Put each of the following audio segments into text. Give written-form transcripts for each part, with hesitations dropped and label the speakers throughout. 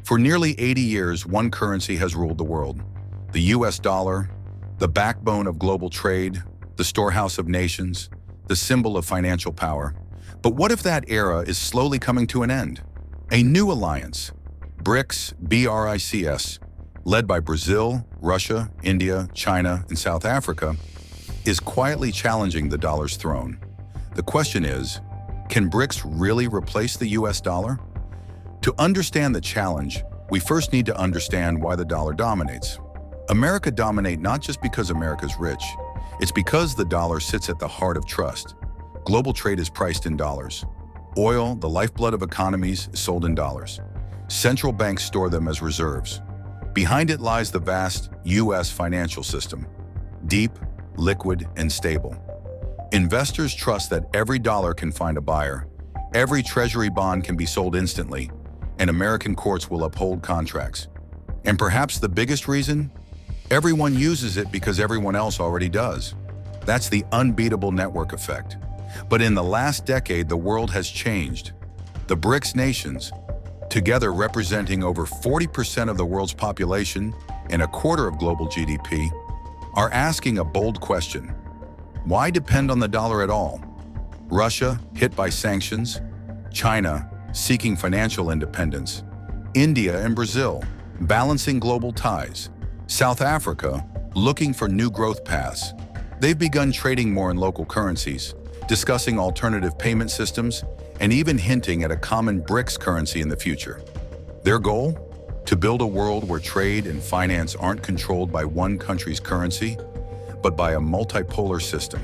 Speaker 1: For nearly 80 years, one currency has ruled the world: the US dollar, the backbone of global trade, the storehouse of nations, the symbol of financial power. But what if that era is slowly coming to an end? A new alliance, BRICS, B-R-I-C-S, led by Brazil, Russia, India, China, and South Africa, is quietly challenging the dollar's throne. The question is, can BRICS really replace the US dollar? To understand the challenge, we first need to understand why the dollar dominates. America dominates not just because America's rich, it's because the dollar sits at the heart of trust. Global trade is priced in dollars. Oil, the lifeblood of economies, is sold in dollars. Central banks store them as reserves. Behind it lies the vast US financial system, deep, liquid, and stable. Investors trust that every dollar can find a buyer, every treasury bond can be sold instantly, and American courts will uphold contracts. And perhaps the biggest reason? Everyone uses it because everyone else already does. That's the unbeatable network effect. But in the last decade, the world has changed. The BRICS nations, together representing over 40% of the world's population and a quarter of global GDP, are asking a bold question. Why depend on the dollar at all? Russia, hit by sanctions, China, seeking financial independence, India and Brazil, balancing global ties, South Africa, looking for new growth paths. They've begun trading more in local currencies, discussing alternative payment systems, and even hinting at a common BRICS currency in the future. Their goal? To build a world where trade and finance aren't controlled by one country's currency, but by a multipolar system.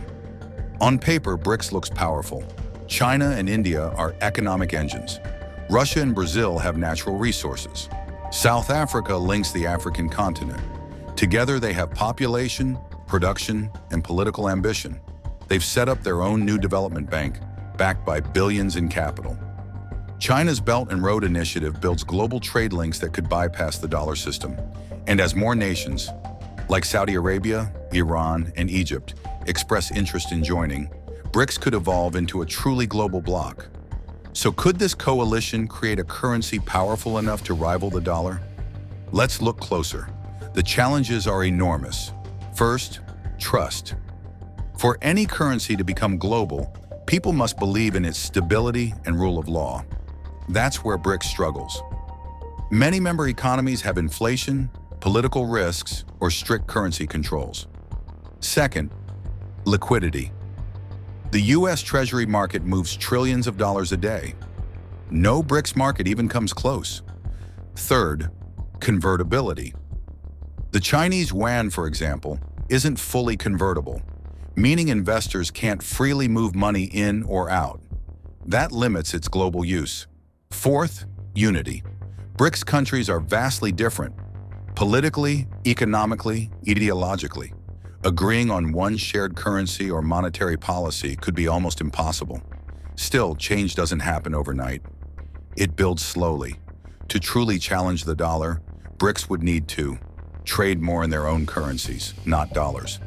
Speaker 1: On paper, BRICS looks powerful. China and India are economic engines. Russia and Brazil have natural resources. South Africa links the African continent. Together they have population, production, and political ambition. They've set up their own new development bank, backed by billions in capital. China's Belt and Road Initiative builds global trade links that could bypass the dollar system. And as more nations, like Saudi Arabia, Iran, and Egypt, express interest in joining, BRICS could evolve into a truly global bloc. So could this coalition create a currency powerful enough to rival the dollar? Let's look closer. The challenges are enormous. First, trust. For any currency to become global, people must believe in its stability and rule of law. That's where BRICS struggles. Many member economies have inflation, political risks, or strict currency controls. Second, liquidity. The US Treasury market moves trillions of dollars a day. No BRICS market even comes close. Third, convertibility. The Chinese yuan, for example, isn't fully convertible, meaning investors can't freely move money in or out. That limits its global use. Fourth, unity. BRICS countries are vastly different, politically, economically, ideologically. Agreeing on one shared currency or monetary policy could be almost impossible. Still, change doesn't happen overnight. It builds slowly. To truly challenge the dollar, BRICS would need to trade more in their own currencies, not dollars.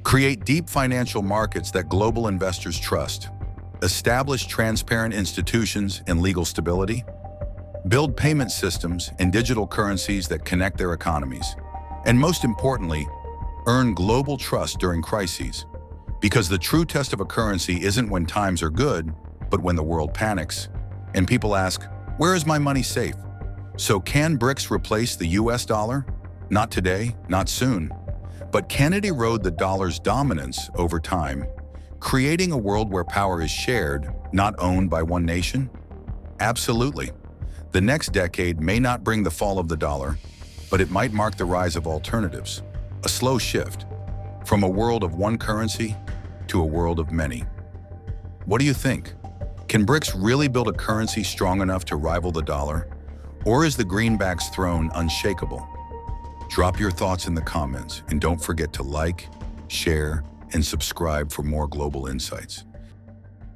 Speaker 1: Create deep financial markets that global investors trust. Establish transparent institutions and legal stability. Build payment systems and digital currencies that connect their economies. And most importantly, earn global trust during crises. Because the true test of a currency isn't when times are good, but when the world panics. And people ask, where is my money safe? So can BRICS replace the US dollar? Not today, not soon. But can it erode the dollar's dominance over time, creating a world where power is shared, not owned by one nation? Absolutely. The next decade may not bring the fall of the dollar, but it might mark the rise of alternatives. A slow shift from a world of one currency to a world of many. What do you think? Can BRICS really build a currency strong enough to rival the dollar? Or is the greenback's throne unshakable? Drop your thoughts in the comments and don't forget to like, share, and subscribe for more global insights.